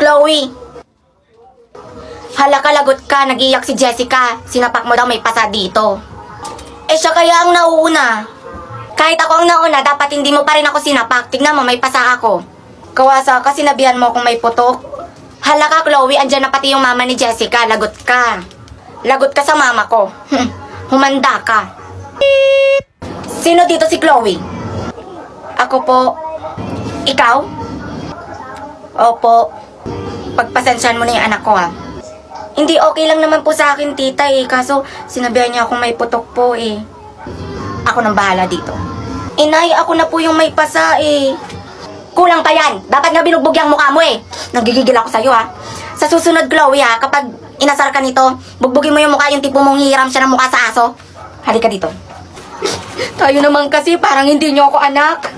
Chloe! Hala ka, lagot ka. Nag-iyak si Jessica. Sinapak mo daw may pasa dito. Eh siya kaya ang nauuna. Kahit ako ang nauna, dapat hindi mo pa rin ako sinapak. Tignan mo, may pasa ako. Kawasa ka, sinabihan mo kung may putok. Hala ka, Chloe. Andyan na pati yung mama ni Jessica. Lagot ka. Lagot ka sa mama ko. Humanda ka. Sino dito si Chloe? Ako po. Ikaw? Opo. Pagpasensyahan mo na yung anak ko, ha. Hindi, okay lang naman po sa akin, tita, eh. Kaso, sinabihan niya akong may putok po, eh. Ako nang bahala dito. Inay, ako na po yung may pasa, eh. Kulang pa yan. Dapat nga binugbog yung mukha mo, eh. Nagigigil ako sa'yo, ha. Sa susunod, Chloe, ha, kapag inasar ka nito, bugbugin mo yung mukha, yung tipo mong hihiram siya ng mukha sa aso. Halika dito. Tayo naman kasi, parang hindi niyo ako anak.